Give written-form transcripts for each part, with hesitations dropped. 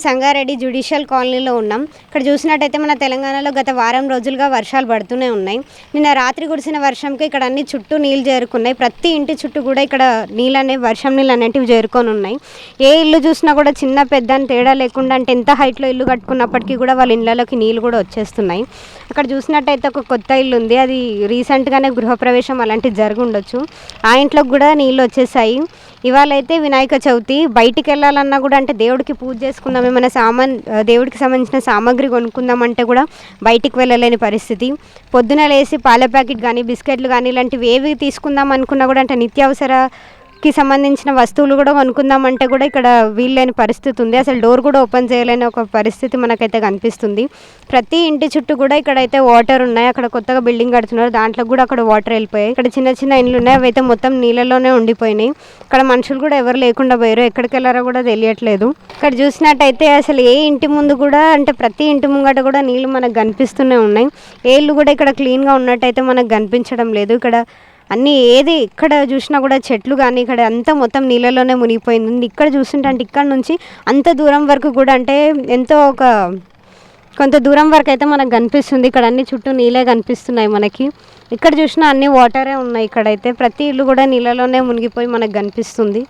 Sangareddy judicial కాలనీలో ఉన్నాం. ఇక్కడ చూసినట్టయితే మన తెలంగాణలో గత వారం రోజులుగా వర్షాలు పడుతూనే ఉన్నాయి. నిన్న రాత్రి కురిసిన వర్షంకి ఇక్కడ అన్ని చుట్టూ నీళ్ళు చేరుకున్నాయి. ప్రతి ఇంటి చుట్టూ కూడా ఇక్కడ వర్షం నీళ్ళు అనేటివి చేరుకొని ఉన్నాయి. ఏ ఇల్లు చూసినా కూడా చిన్న పెద్ద అని తేడా లేకుండా, అంటే ఎంత హైట్లో ఇల్లు కట్టుకున్నప్పటికీ కూడా వాళ్ళ ఇళ్ళలోకి నీళ్ళు కూడా వచ్చేస్తున్నాయి. అక్కడ చూసినట్టయితే ఒక కొత్త ఇల్లు ఉంది, అది రీసెంట్గానే గృహప్రవేశం అలాంటివి జరిగి ఉండొచ్చు. ఆ ఇంట్లోకి కూడా నీళ్ళు వచ్చేసాయి. ఇవాళ అయితే వినాయక చవితి, బయటికి వెళ్ళాలన్నా కూడా, అంటే దేవుడికి పూజ చేసుకుందాం, ఏమైనా దేవుడికి సంబంధించిన సామాగ్రి కొనుక్కుందామంటే కూడా బయటికి వెళ్ళలేని పరిస్థితి. పొద్దున లేసి పాల ప్యాకెట్ కానీ బిస్కెట్లు కానీ ఇలాంటివి ఏవి తీసుకుందాం అనుకున్నా కూడా, అంటే నిత్యావసరకి సంబంధించిన వస్తువులు కూడా కొనుక్కుందామంటే కూడా ఇక్కడ వీల్లేని పరిస్థితి ఉంది. అసలు డోర్ కూడా ఓపెన్ చేయలేని ఒక పరిస్థితి మనకైతే కనిపిస్తుంది. ప్రతి ఇంటి చుట్టూ కూడా ఇక్కడైతే వాటర్ ఉన్నాయి. అక్కడ కొత్తగా బిల్డింగ్ కడుతున్నారు, దాంట్లో కూడా అక్కడ వాటర్ వెళ్ళిపోయాయి. ఇక్కడ చిన్న చిన్న ఇండ్లు ఉన్నాయి, అవి అయితే మొత్తం నీళ్ళలోనే ఉండిపోయినాయి. ఇక్కడ మనుషులు కూడా ఎవరు లేకుండా పోయారు, ఎక్కడికి వెళ్ళారో కూడా తెలియట్లేదు. ఇక్కడ చూసినట్టయితే అసలు ఏ ఇంటి ముందు కూడా, అంటే ప్రతి ఇంటి ముంగట కూడా నీళ్ళు మనకు కనిపిస్తూనే ఉన్నాయి. ఏ ఇల్లు కూడా ఇక్కడ క్లీన్గా ఉన్నట్టయితే మనకు కనిపించడం లేదు. ఇక్కడ అన్నీ ఇక్కడ చూసినా కూడా చెట్లు కానీ ఇక్కడ అంతా మొత్తం నీళ్ళలోనే మునిగిపోయింది. ఇక్కడ చూస్తుంటే అంటే ఇక్కడ నుంచి అంత దూరం వరకు కూడా, అంటే ఎంతో కొంత దూరం వరకు అయితే మనకు కనిపిస్తుంది. ఇక్కడ అన్ని చుట్టూ నీళ్ళే కనిపిస్తున్నాయి మనకి. ఇక్కడ చూసినా అన్ని వాటరే ఉన్నాయి. ఇక్కడైతే ప్రతి ఇల్లు కూడా నీళ్ళలోనే మునిగిపోయి మనకు కనిపిస్తుంది.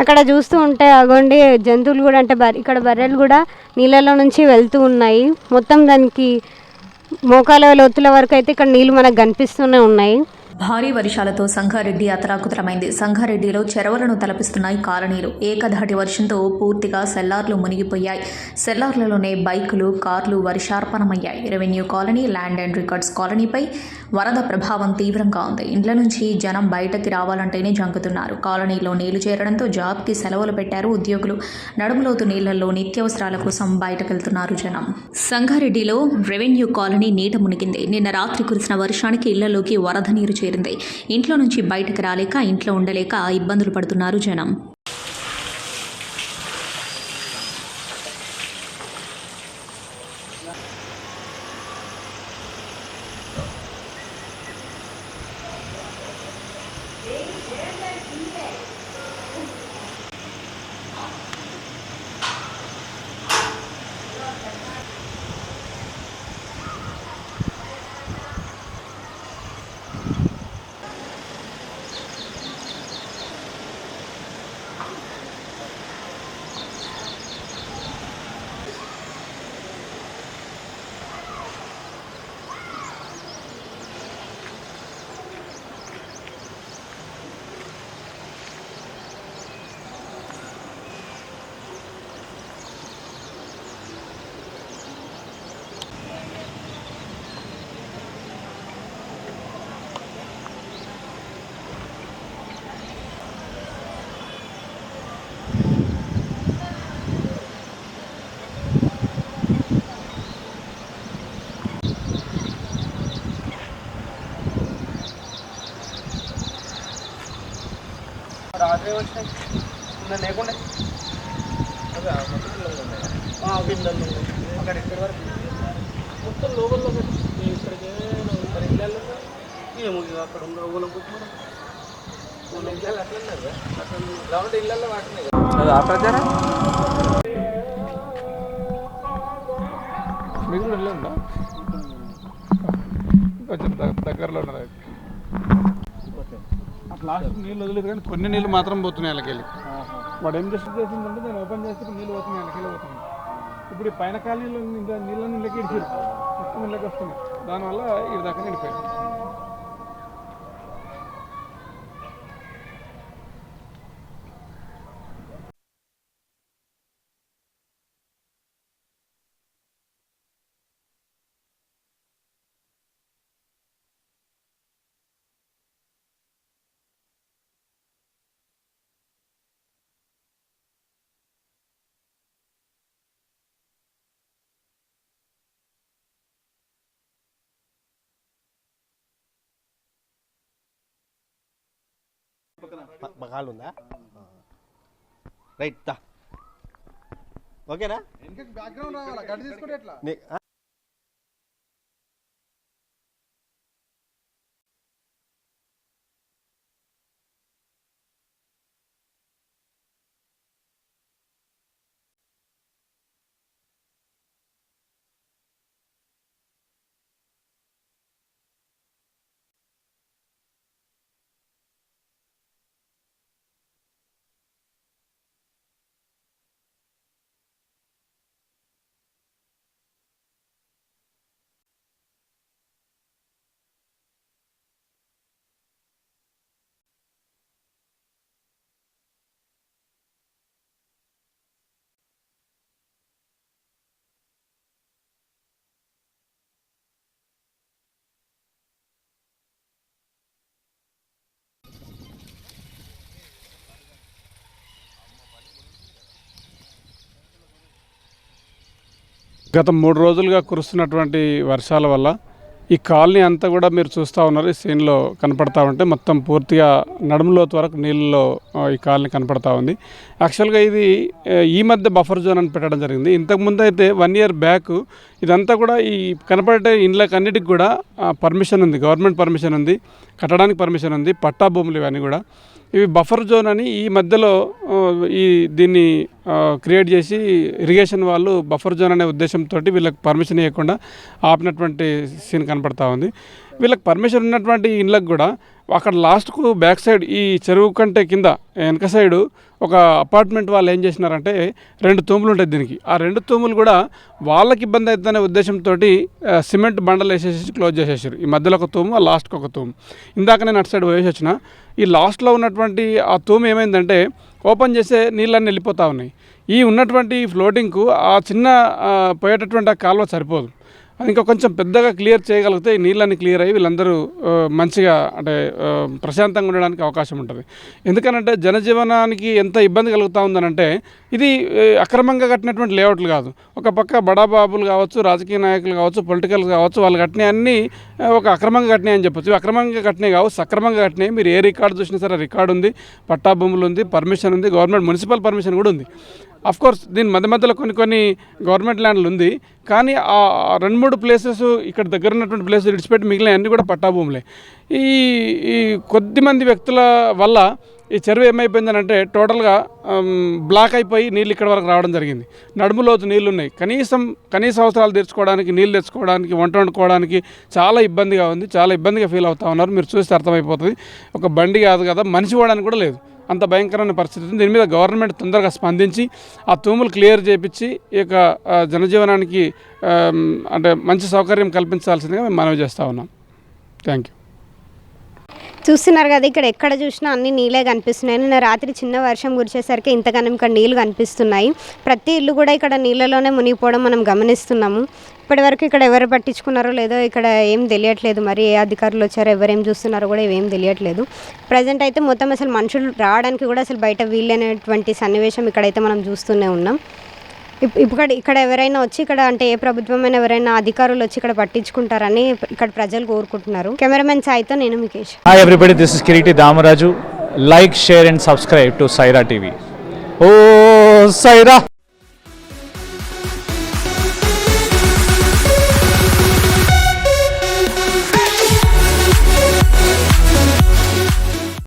అక్కడ చూస్తూ ఉంటే అగోండి జంతువులు కూడా, అంటే ఇక్కడ బర్రెలు కూడా నీళ్ళలో నుంచి వెళ్తూ ఉన్నాయి. మొత్తం దానికి మోకాల లోతుల వరకు అయితే ఇక్కడ నీళ్ళు మనకు కనిపిస్తూనే ఉన్నాయి. భారీ వర్షాలతో సంగారెడ్డి అతలాకుతలమైంది. సంగారెడ్డిలో చెరువులను తలపిస్తున్నాయి కాలనీలు. ఏకధాటి వర్షంతో పూర్తిగా సెల్లార్లు మునిగిపోయాయి. సెల్లార్లలోనే బైకులు, కార్లు వర్షార్పణమయ్యాయి. Revenue colony, land and records కాలనీపై వరద ప్రభావం తీవ్రంగా ఉంది. ఇండ్ల నుంచి జనం బయటకి రావాలంటేనే జంకుతున్నారు. కాలనీలో నీళ్లు చేరడంతో జాబ్కి సెలవులు పెట్టారు ఉద్యోగులు. నడుములోతు నీళ్లలో నిత్యావసరాల కోసం బయటకెళ్తున్నారు జనం. సంగారెడ్డిలో రెవెన్యూ కాలనీ నీట మునిగింది. నిన్న రాత్రి కురిసిన వర్షానికి ఇళ్లలోకి వరద నీరు చేరింది. ఇంట్లో నుంచి బయటకు రాలేక, ఇంట్లో ఉండలేక ఇబ్బందులు పడుతున్నారు జనం. రాత్రి వచ్చినాయి లేకుండా అక్కడ ఇక్కడ వరకు మొత్తం లోపల ఇక్కడికి ఇళ్ళల్లో ఏమో అక్కడ ఉన్న ఊళ్ళో కూర్చున్నాం ఇళ్ళల్లో అట్లా ఉన్నారు అట్లా గ్రౌండ్ ఇళ్ళల్లో వాటినాయి కదా ప్రచారా మీకు ఇల్లు ఉందా కొంచెం దగ్గరలో ఉన్నది. లాస్ట్ నీళ్ళు వదిలేదు కానీ కొన్ని నీళ్ళు మాత్రం పోతున్నాయి వాళ్ళకెళ్ళి. వాడు ఏం చేసిందంటే నేను ఓపెన్ చేస్తే నీళ్ళు పోతున్నాయి, వాళ్ళకెళ్ళి పోతున్నాయి. ఇప్పుడు ఈ పైన కాలనీలో నీళ్ళని ఇళ్ళకి ఇడిచారు, మొత్తం ఇళ్ళకి వస్తున్నాయి. దానివల్ల ఇది దాకా నిండిపోయింది. కాలు ఉందా రైట్ ఓకేనా బ్యాక్గ్రౌండ్ రావాలా గడ్డి తీసుకుంటే ఎట్లా గత 3 రోజులుగా కురుస్తున్నటువంటి వర్షాల వల్ల ఈ కాలనీ అంతా కూడా మీరు చూస్తూ ఉన్నారు. ఈ సీన్లో కనపడతా ఉంటే మొత్తం పూర్తిగా నడుములోతు వరకు నీళ్ళలో ఈ కాలనీ కనపడతా ఉంది. యాక్చువల్గా ఇది ఈ మధ్య బఫర్ జోన్ అని పెట్టడం జరిగింది. ఇంతకుముందు అయితే 1 year బ్యాక్ ఇదంతా కూడా ఈ కనపడే ఇండ్లకు అన్నిటికి కూడా పర్మిషన్ ఉంది, గవర్నమెంట్ పర్మిషన్ ఉంది, కట్టడానికి పర్మిషన్ ఉంది, పట్టా భూములు ఇవన్నీ కూడా. ఇవి బఫర్ జోన్ అని ఈ మధ్యలో దీన్ని క్రియేట్ చేసి ఇరిగేషన్ వాళ్ళు బఫర్ జోన్ అనే ఉద్దేశంతో వీళ్ళకి పర్మిషన్ ఇవ్వకుండా ఆపినటువంటి సీన్ కనపడతా ఉంది. వీళ్ళకి పర్మిషన్ ఉన్నటువంటి ఇళ్ళకి కూడా అక్కడ లాస్ట్కు బ్యాక్ సైడ్ ఈ చెరువు కంటే కింద వెనక సైడు ఒక అపార్ట్మెంట్ వాళ్ళు ఏం చేసినారంటే 2 తూములు ఉంటాయి దీనికి. ఆ 2 తూములు కూడా వాళ్ళకి ఇబ్బంది అవుతుందనే ఉద్దేశంతో సిమెంట్ బండలు వేసేసి క్లోజ్ చేసేసారు. ఈ మధ్యలో ఒక తూము, ఆ లాస్ట్కి ఒక తూము. ఇందాక నేను అటు సైడ్ వేసి వచ్చిన ఈ లాస్ట్లో ఉన్నటువంటి ఆ తూము ఏమైందంటే ఓపెన్ చేసే నీళ్ళన్నీ వెళ్ళిపోతూ ఉన్నాయి. ఈ ఉన్నటువంటి ఫ్లోటింగ్కు ఆ చిన్న పోయేటటువంటి ఆ కాలువ సరిపోదు. అది ఇంకా కొంచెం పెద్దగా క్లియర్ చేయగలిగితే ఈ నీళ్ళని క్లియర్ అయ్యి వీళ్ళందరూ మంచిగా అంటే ప్రశాంతంగా ఉండడానికి అవకాశం ఉంటుంది. ఎందుకనంటే జనజీవనానికి ఎంత ఇబ్బంది కలుగుతూ ఉందనంటే ఇది అక్రమంగా కట్టినటువంటి లేఅవుట్లు కాదు. ఒక పక్క బడాబాబులు కావచ్చు, రాజకీయ నాయకులు కావచ్చు, పొలిటికల్ కావచ్చు, వాళ్ళు కట్టినవి అన్నీ ఒక అక్రమంగా కట్టినాయి అని చెప్పొచ్చు. అక్రమంగా కట్టినాయి కావు, సక్రమంగా కట్టినాయి. మీరు ఏ రికార్డు చూసినా సరే రికార్డు ఉంది, పట్టా భూములు ఉంది, పర్మిషన్ ఉంది, గవర్నమెంట్ మున్సిపల్ పర్మిషన్ కూడా ఉంది. అఫ్కోర్స్ దీని మధ్యలో కొన్ని గవర్నమెంట్ ల్యాండ్లు ఉంది. కానీ ఆ 2-3 ప్లేసెస్ ఇక్కడ దగ్గర ఉన్నటువంటి ప్లేసెస్ విడిచిపెట్టి మిగిలిన అన్నీ కూడా పట్టా భూములే. ఈ కొద్దిమంది వ్యక్తుల వల్ల ఈ చెరువు ఏమైపోయిందని అంటే టోటల్గా బ్లాక్ అయిపోయి నీళ్ళు ఇక్కడ వరకు రావడం జరిగింది. నడుములోతు నీళ్ళు ఉన్నాయి. కనీస అవసరాలు తీర్చుకోవడానికి, నీళ్ళు తెచ్చుకోవడానికి, వంట వండుకోవడానికి చాలా ఇబ్బందిగా ఉంది. చాలా ఇబ్బందిగా ఫీల్ అవుతూ ఉన్నారు. మీరు చూస్తే అర్థమైపోతుంది. ఒక బండి కాదు కదా, మనిషి పోవడానికి కూడా లేదు, అంత భయంకరమైన పరిస్థితి ఉంది. దీని మీద గవర్నమెంట్ తొందరగా స్పందించి ఆ తూములు క్లియర్ చేయించి ఈ యొక్క జనజీవనానికి అంటే మంచి సౌకర్యం కల్పించాల్సిందిగా మేము మనవి చేస్తూ ఉన్నాం. Thank you. చూస్తున్నారు కదా, ఇక్కడ ఎక్కడ చూసినా అన్ని నీళ్ళే కనిపిస్తున్నాయి. నిన్న రాత్రి చిన్న వర్షం కురిచేసరికి ఇంతగానం ఇక్కడ నీళ్ళు కనిపిస్తున్నాయి. ప్రతి ఇల్లు కూడా ఇక్కడ నీళ్ళలోనే మునిగిపోవడం మనం గమనిస్తున్నాము. ఇప్పటివరకు ఇక్కడ ఎవరు పట్టించుకున్నారో లేదో ఇక్కడ ఏం తెలియట్లేదు. మరి ఏ అధికారులు వచ్చారో, ఎవరేం చూస్తున్నారో కూడా ఏం తెలియట్లేదు. ప్రజెంట్ అయితే మొత్తం అసలు మనుషులు రావడానికి కూడా అసలు బయట వీలైనటువంటి సన్నివేశం ఇక్కడైతే మనం చూస్తూనే ఉన్నాం. ఇక్కడ ఎవరైనా వచ్చి ఇక్కడ అంటే ఏ ప్రభుత్వమైన ఎవరైనా అధికారులు వచ్చి ఇక్కడ పట్టించుకుంటారని ఇక్కడ ప్రజలు కోరుకుంటున్నారు. కెమెరామెన్ సాయితో నేను Mukesh. Hi everybody, this is Kiriti Damaraju. Like, share and subscribe to Saira TV. Oh Saira!